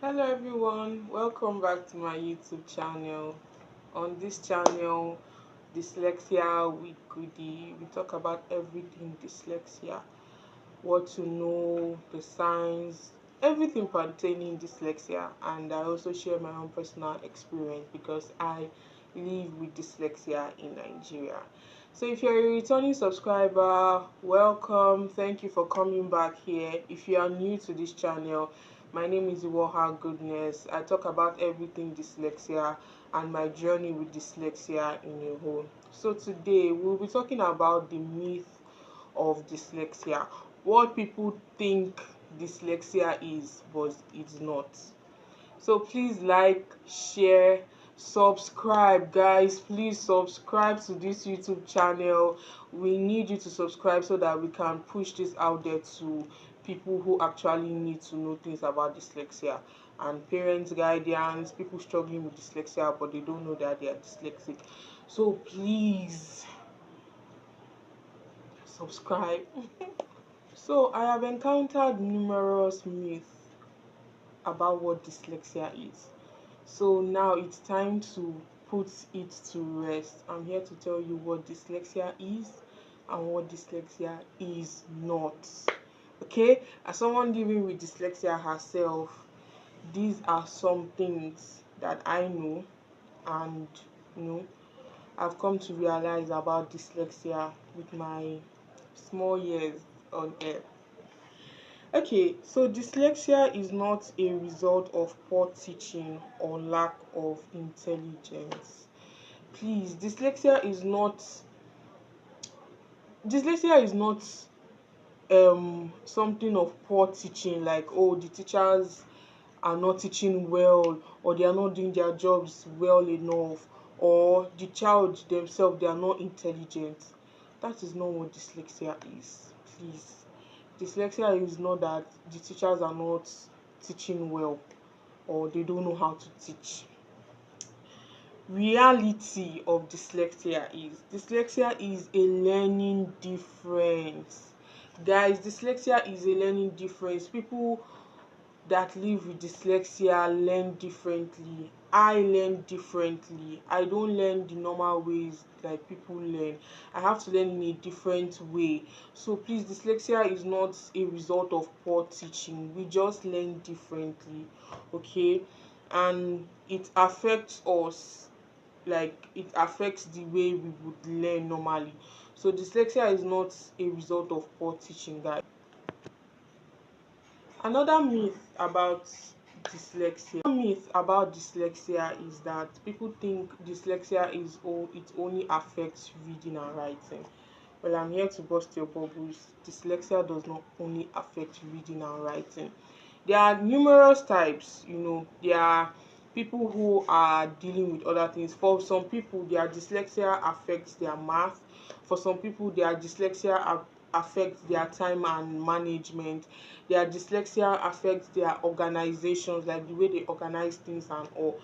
Hello everyone, welcome back to my YouTube channel. On this channel, Dyslexia Weekly, we talk about everything dyslexia, what to know, the signs, everything pertaining dyslexia, and I also share my own personal experience because I live with dyslexia in Nigeria. So if you're a returning subscriber, welcome. Thank you for coming back here. If you are new to this channel, my name is Iwoha Goodness. I talk about everything dyslexia and my journey with dyslexia in a whole. So today we'll be talking about the myth of dyslexia, what people think dyslexia is, but it's not. So please like, share, subscribe, guys. Please subscribe to this YouTube channel. We need you to subscribe so that we can push this out there to people who actually need to know things about dyslexia, and parents, guardians, people struggling with dyslexia but they don't know that they are dyslexic. So please subscribe. So I have encountered numerous myths about what dyslexia is. So now it's time to put it to rest. I'm here to tell you what dyslexia is and what dyslexia is not. Okay? As someone living with dyslexia herself, these are some things that I know and you know I've come to realize about dyslexia with my small years on earth. Okay, so dyslexia is not a result of poor teaching or lack of intelligence. Please, dyslexia is not something of poor teaching, like oh the teachers are not teaching well, or they are not doing their jobs well enough, or the child themselves they are not intelligent. That is not what dyslexia is. Please, dyslexia is not that the teachers are not teaching well or they don't know how to teach. Reality of dyslexia is a learning difference. Guys, dyslexia is a learning difference. People that live with dyslexia learn differently. I learn differently. I don't learn the normal ways like people learn. I have to learn in a different way. So please, dyslexia is not a result of poor teaching. We just learn differently, okay? And it affects us, like it affects the way we would learn normally. So dyslexia is not a result of poor teaching, guys. Another myth about dyslexia is that people think dyslexia is it only affects reading and writing. Well, I'm here to burst your bubbles. Dyslexia does not only affect reading and writing. There are numerous types, there are people who are dealing with other things. For some people, their dyslexia affects their math. For some people, their dyslexia affects their time and management. Their dyslexia affects their organizations, like the way they organize things and all.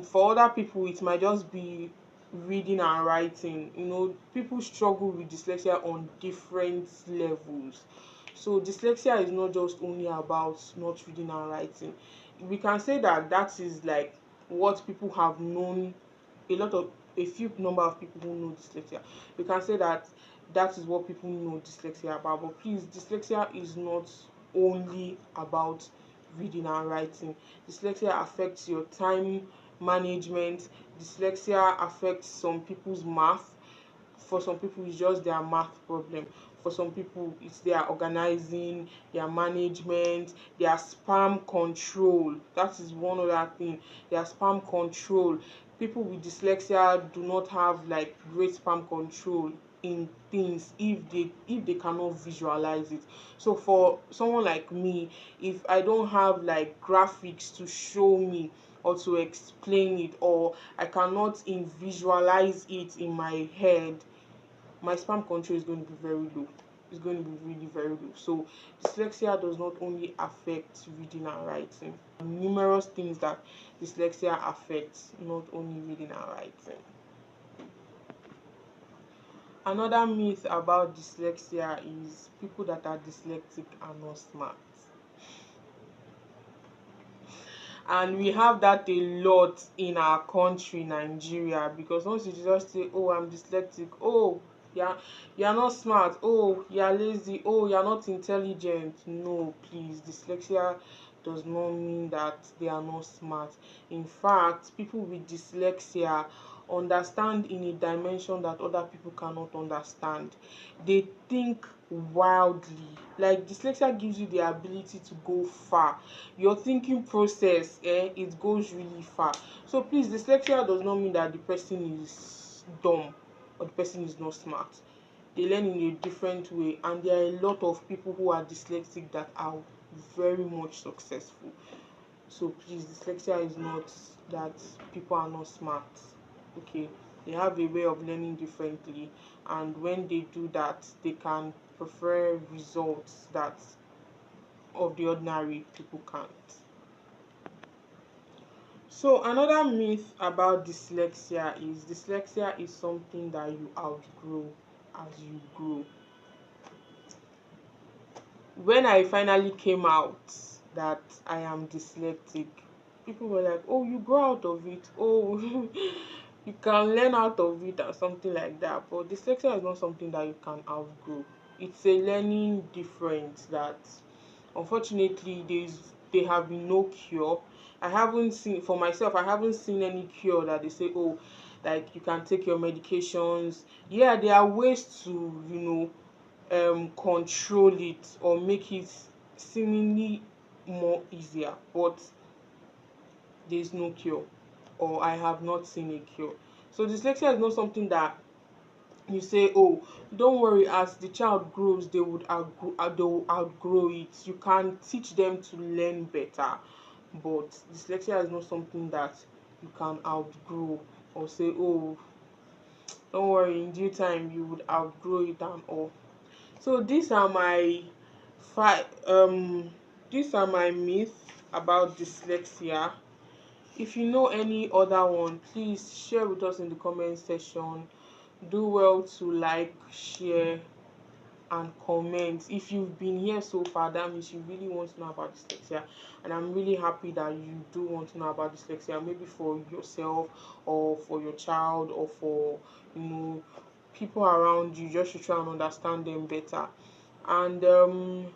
For other people it might just be reading and writing. People struggle with dyslexia on different levels. So dyslexia is not just only about not reading and writing. We can say that that is like what people have known. A few number of people who know dyslexia, we can say that that is what people know dyslexia about. But please, dyslexia is not only about reading and writing. Dyslexia affects your time management. Dyslexia affects some people's math. For some people it's just their math problem. For some people it's their organizing, their management, their spam control. That is one other thing. Their spam control. People with dyslexia do not have like great spam control in things if they cannot visualize it. So for someone like me, if I don't have like graphics to show me or to explain it, or I cannot visualize it in my head, my spam control is going to be very low. It's going to be really very low. So dyslexia does not only affect reading and writing. Numerous things that dyslexia affects, not only reading and writing. Another myth about dyslexia is people that are dyslexic are not smart. And we have that a lot in our country, Nigeria, because once you just say, oh, I'm dyslexic, oh, yeah, you're not smart, oh, you're lazy, oh, you're not intelligent. No, please, dyslexia does not mean that they are not smart. In fact, people with dyslexia understand in a dimension that other people cannot understand. They think wildly. Like, dyslexia gives you the ability to go far. Your thinking process, it goes really far. So please, dyslexia does not mean that the person is dumb or the person is not smart. They learn in a different way, and there are a lot of people who are dyslexic that are very much successful. So please, dyslexia is not that people are not smart. Okay, they have a way of learning differently, and when they do that, they can prefer results that of the ordinary people can't. So another myth about dyslexia is something that you outgrow as you grow. When I finally came out that I am dyslexic, people were like, oh, you grow out of it, oh, you can learn out of it, or something like that. But dyslexia is not something that you can outgrow. It's a learning difference that, unfortunately, there have been no cure. I haven't seen, for myself, I haven't seen any cure that they say, oh, like you can take your medications. Yeah, there are ways to, control it or make it seemingly more easier, but there's no cure, or I have not seen a cure. So dyslexia is not something that you say, oh, don't worry, as the child grows they will outgrow it. You can teach them to learn better, but dyslexia is not something that you can outgrow or say, oh, don't worry, in due time you would outgrow it and all. So five these are my myths about dyslexia. If you know any other one, please share with us in the comment section. Do well to like, share, and comment. If you've been here so far, that means you really want to know about dyslexia, and I'm really happy that you do want to know about dyslexia, maybe for yourself or for your child or for, you know people around you, just to try and understand them better. And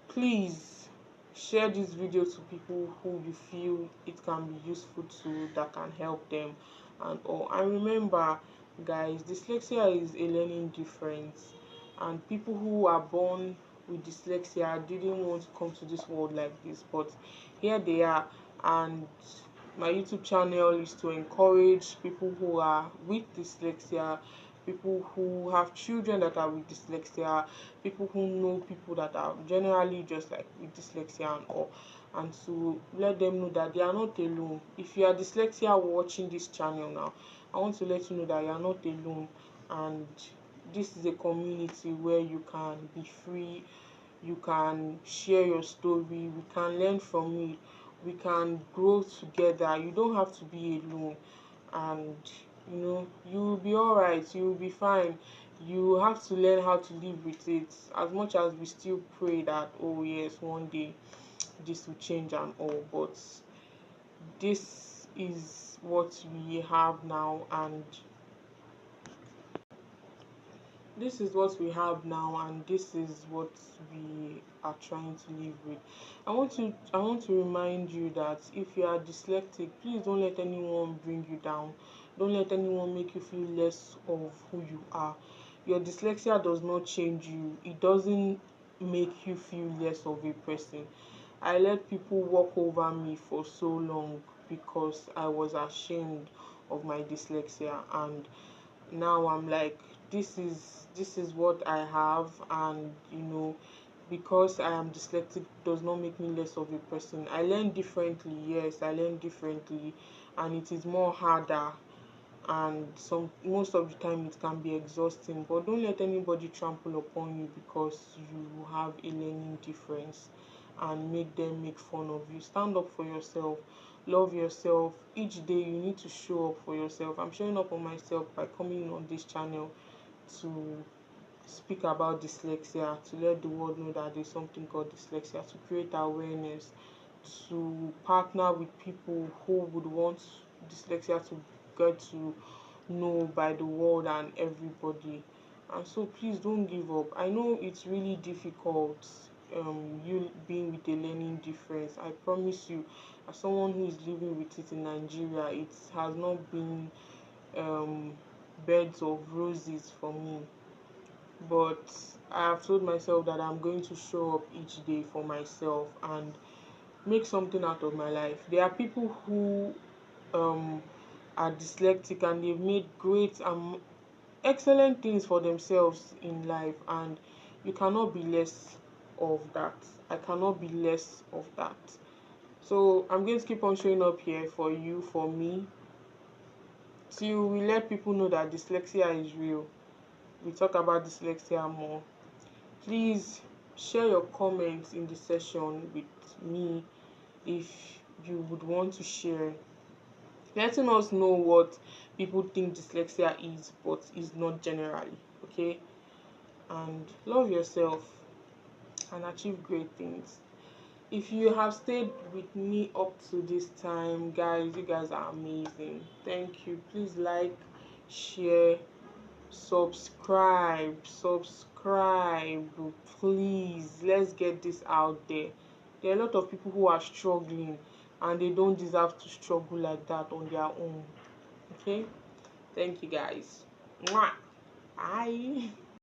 please share this video to people who you feel it can be useful to, that can help them and all. And remember, guys, dyslexia is a learning difference, and people who are born with dyslexia didn't want to come to this world like this, but here they are. And my YouTube channel is to encourage people who are with dyslexia, people who have children that are with dyslexia, people who know people that are generally just like with dyslexia and all, and to let them know that they are not alone. If you are dyslexia watching this channel now, I want to let you know that you are not alone, and this is a community where you can be free, you can share your story, we can learn from it, we can grow together. You don't have to be alone, and you will be all right, you will be fine. You have to learn how to live with it, as much as we still pray that, oh yes, one day this will change and all. But this is what we have now, and this is what we are trying to live with. I want to remind you that if you are dyslexic, please don't let anyone bring you down. Don't let anyone make you feel less of who you are. Your dyslexia does not change you. It doesn't make you feel less of a person. I let people walk over me for so long because I was ashamed of my dyslexia, and now I'm like, this is what I have. And because I am dyslexic does not make me less of a person. I learn differently, yes, I learn differently, and it is more harder, and most of the time it can be exhausting. But don't let anybody trample upon you because you have a learning difference, and make them make fun of you. Stand up for yourself, love yourself. Each day you need to show up for yourself. I'm showing up on myself by coming on this channel to speak about dyslexia, to let the world know that there's something called dyslexia, to create awareness, to partner with people who would want dyslexia to get to know by the world and everybody. And so please don't give up. I know it's really difficult, you being with a learning difference. I promise you, as someone who is living with it in Nigeria, it has not been um beds of roses for me. But I have told myself that I'm going to show up each day for myself and make something out of my life. There are people who um are dyslexic and they've made great excellent things for themselves in life, and you cannot be less of that. I cannot be less of that. So I'm going to keep on showing up here for you, for me, till we let people know that dyslexia is real. We talk about dyslexia more. Please share your comments in the session with me if you would want to share, letting us know what people think dyslexia is but is not generally. Okay, and love yourself and achieve great things. If you have stayed with me up to this time, guys, you guys are amazing. Thank you. Please like, share, subscribe, please. Let's get this out there. There are a lot of people who are struggling and they don't deserve to struggle like that on their own. Okay, thank you guys. Mwah. Bye.